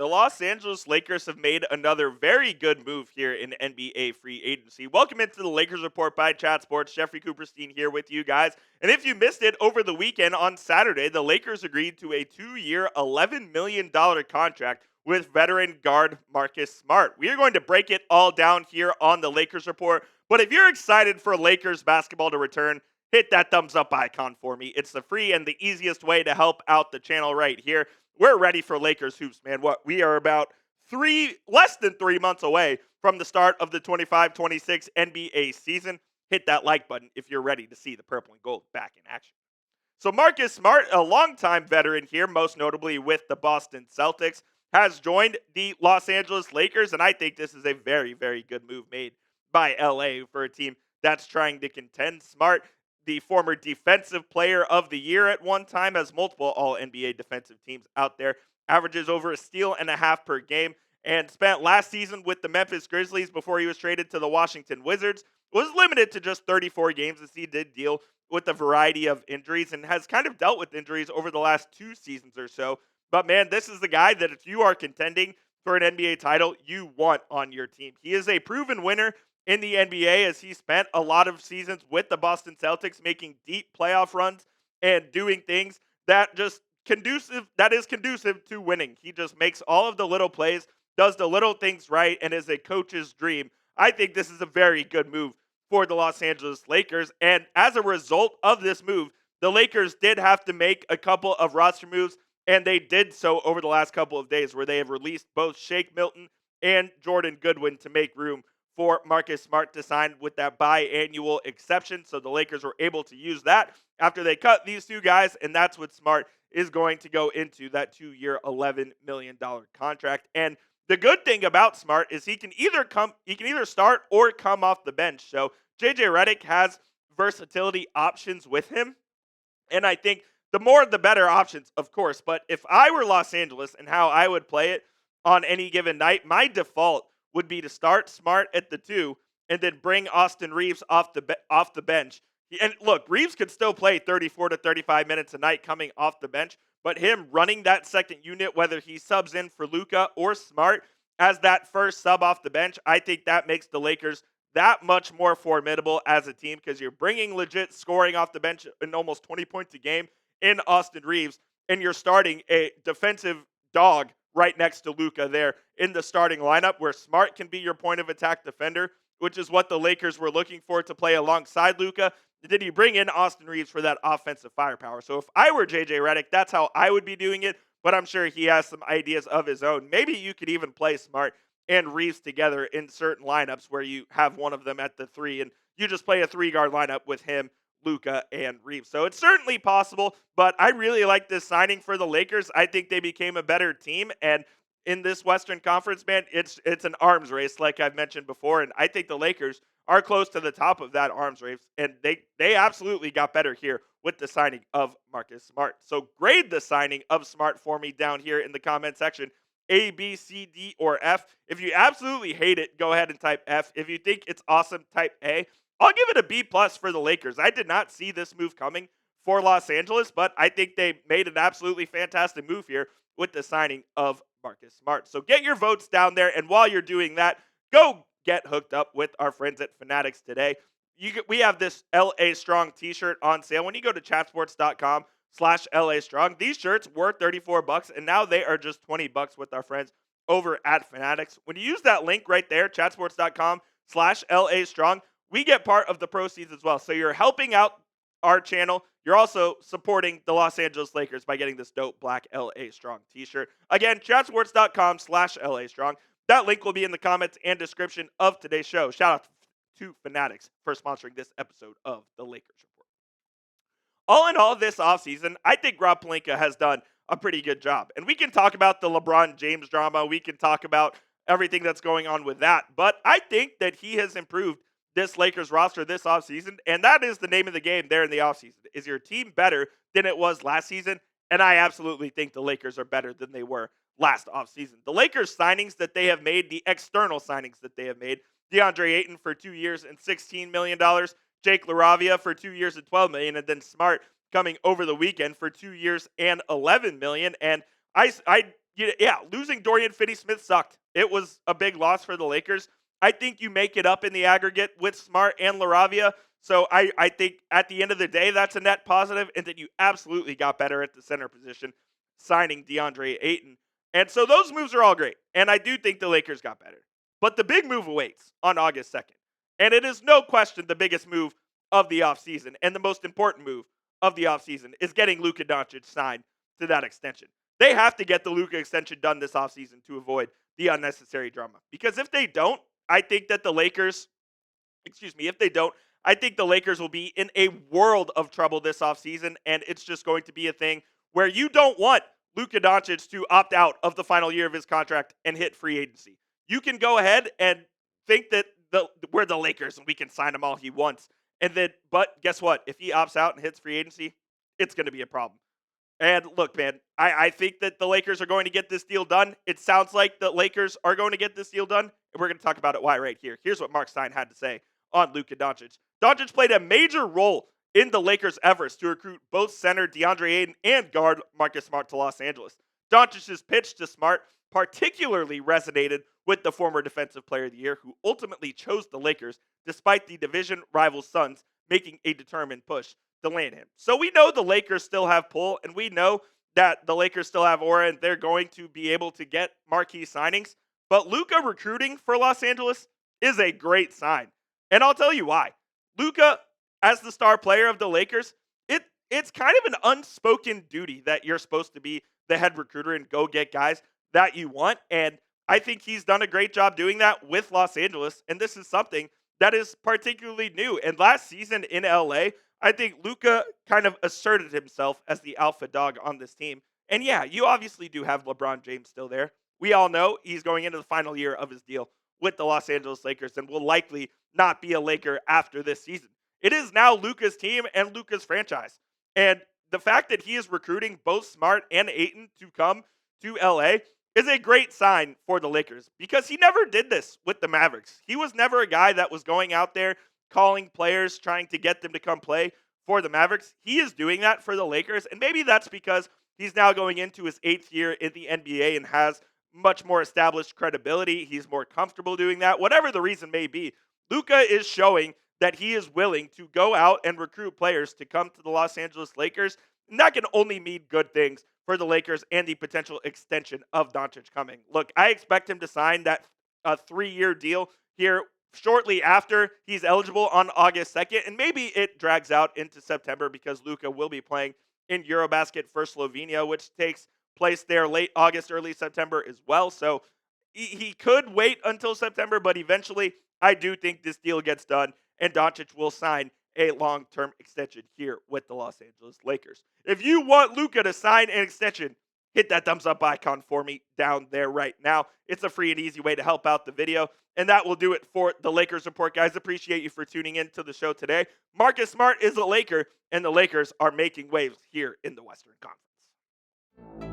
The Los Angeles Lakers have made another very good move here in NBA free agency. Welcome into the Lakers Report by Chat Sports. Jeffrey Cooperstein here with you guys. And if you missed it, over the weekend on Saturday, the Lakers agreed to a 2-year, $11 million contract with veteran guard Marcus Smart. We are going to break it all down here on the Lakers Report. But if you're excited for Lakers basketball to return, hit that thumbs up icon for me. It's the free and the easiest way to help out the channel right here. We're ready for Lakers hoops, man. We are about less than 3 months away from the start of the 25-26 NBA season. Hit that like button if you're ready to see the purple and gold back in action. So Marcus Smart, a longtime veteran here, most notably with the Boston Celtics, has joined the Los Angeles Lakers, and I think this is a very, very good move made by LA for a team that's trying to contend. Smart, the former defensive player of the year at one time, has multiple all-NBA defensive teams out there, averages over a steal and a half per game, and spent last season with the Memphis Grizzlies before he was traded to the Washington Wizards. Was limited to just 34 games as he did deal with a variety of injuries and has kind of dealt with injuries over the last 2 seasons or so. But man, this is the guy that if you are contending for an NBA title, you want on your team. He is a proven winner in the NBA as he spent a lot of seasons with the Boston Celtics making deep playoff runs and doing things that is conducive to winning. He just makes all of the little plays, does the little things right, and is a coach's dream. I think this is a very good move for the Los Angeles Lakers, and as a result of this move, the Lakers did have to make a couple of roster moves, and they did so over the last couple of days where they have released both Shake Milton and Jordan Goodwin to make room for Marcus Smart to sign with that biannual exception. So the Lakers were able to use that after they cut these two guys, and that's what Smart is going to go into, that 2-year, $11 million contract. And the good thing about Smart is he can either start or come off the bench. So JJ Redick has versatility options with him, and I think the more the better options, of course. But if I were Los Angeles and how I would play it on any given night, my default would be to start Smart at the 2 and then bring Austin Reeves off the bench. And look, Reeves could still play 34 to 35 minutes a night coming off the bench, but him running that second unit, whether he subs in for Luka or Smart as that first sub off the bench, I think that makes the Lakers that much more formidable as a team because you're bringing legit scoring off the bench in almost 20 points a game in Austin Reeves, and you're starting a defensive dog right next to Luka there in the starting lineup where Smart can be your point of attack defender, which is what the Lakers were looking for to play alongside Luka. Then you bring in Austin Reeves for that offensive firepower. So if I were JJ Redick, that's how I would be doing it, but I'm sure he has some ideas of his own. Maybe you could even play Smart and Reeves together in certain lineups where you have one of them at the 3 and you just play a 3-guard lineup with him, Luka, and Reeves. So it's certainly possible, but I really like this signing for the Lakers. I think they became a better team, and in this Western Conference, man, it's an arms race like I've mentioned before, and I think the Lakers are close to the top of that arms race, and they absolutely got better here with the signing of Marcus Smart. So grade the signing of Smart for me down here in the comment section. A, B, C, D, or F. If you absolutely hate it, go ahead and type F. If you think it's awesome, type A. I'll give it a B+ for the Lakers. I did not see this move coming for Los Angeles, but I think they made an absolutely fantastic move here with the signing of Marcus Smart. So get your votes down there, and while you're doing that, go get hooked up with our friends at Fanatics today. We have this LA Strong t-shirt on sale. When you go to chatsports.com/LA Strong, these shirts were $34, and now they are just $20 with our friends over at Fanatics. When you use that link right there, chatsports.com/LA Strong, we get part of the proceeds as well. So you're helping out our channel. You're also supporting the Los Angeles Lakers by getting this dope black LA Strong t-shirt. Again, chatsports.com/LA Strong. That link will be in the comments and description of today's show. Shout out to Fanatics for sponsoring this episode of the Lakers Report. All in all, this offseason, I think Rob Pelinka has done a pretty good job. And we can talk about the LeBron James drama. We can talk about everything that's going on with that. But I think that he has improved this Lakers roster this offseason, and that is the name of the game there in the offseason. Is your team better than it was last season? And I absolutely think the Lakers are better than they were last offseason. The Lakers signings that they have made, the external signings that they have made, Deandre Ayton for 2 years and $16 million, Jake LaRavia for 2 years and $12 million, and then Smart coming over the weekend for 2 years and $11 million. And I Yeah, losing Dorian Finney-Smith sucked. It was a big loss for the Lakers. I think you make it up in the aggregate with Smart and LaRavia. So I think at the end of the day, that's a net positive, and that you absolutely got better at the center position, signing DeAndre Ayton. And so those moves are all great. And I do think the Lakers got better. But the big move awaits on August 2nd. And it is no question the biggest move of the offseason and the most important move of the offseason is getting Luka Doncic signed to that extension. They have to get the Luka extension done this offseason to avoid the unnecessary drama. Because if they don't, I think that the Lakers, if they don't, I think the Lakers will be in a world of trouble this offseason, and it's just going to be a thing where you don't want Luka Doncic to opt out of the final year of his contract and hit free agency. You can go ahead and think that we're the Lakers and we can sign him all he wants. But guess what? If he opts out and hits free agency, it's going to be a problem. And look, man, I think that the Lakers are going to get this deal done. It sounds like the Lakers are going to get this deal done, and we're going to talk about it why right here. Here's what Marc Stein had to say on Luka Doncic. Doncic played a major role in the Lakers' efforts to recruit both center DeAndre Ayton and guard Marcus Smart to Los Angeles. Doncic's pitch to Smart particularly resonated with the former Defensive Player of the Year, who ultimately chose the Lakers despite the division rival Suns making a determined push to land him. So we know the Lakers still have pull, and we know that the Lakers still have aura, and they're going to be able to get marquee signings. But Luka recruiting for Los Angeles is a great sign. And I'll tell you why. Luka, as the star player of the Lakers, it's kind of an unspoken duty that you're supposed to be the head recruiter and go get guys that you want. And I think he's done a great job doing that with Los Angeles. And this is something that is particularly new. And last season in LA, I think Luka kind of asserted himself as the alpha dog on this team. And yeah, you obviously do have LeBron James still there. We all know he's going into the final year of his deal with the Los Angeles Lakers and will likely not be a Laker after this season. It is now Luka's team and Luka's franchise. And the fact that he is recruiting both Smart and Ayton to come to LA is a great sign for the Lakers, because he never did this with the Mavericks. He was never a guy that was going out there calling players, trying to get them to come play for the Mavericks. He is doing that for the Lakers, and maybe that's because he's now going into his 8th year in the NBA and has much more established credibility. He's more comfortable doing that. Whatever the reason may be, Luka is showing that he is willing to go out and recruit players to come to the Los Angeles Lakers. And that can only mean good things for the Lakers and the potential extension of Doncic coming. Look, I expect him to sign that 3-year deal here shortly after he's eligible on August 2nd. And maybe it drags out into September because Luka will be playing in Eurobasket for Slovenia, which takes place there late August, early September as well. So he could wait until September, but eventually I do think this deal gets done and Doncic will sign a long-term extension here with the Los Angeles Lakers. If you want Luka to sign an extension, hit that thumbs up icon for me down there right now. It's a free and easy way to help out the video. And that will do it for the Lakers Report, guys. Appreciate you for tuning in to the show today. Marcus Smart is a Laker, and the Lakers are making waves here in the Western Conference.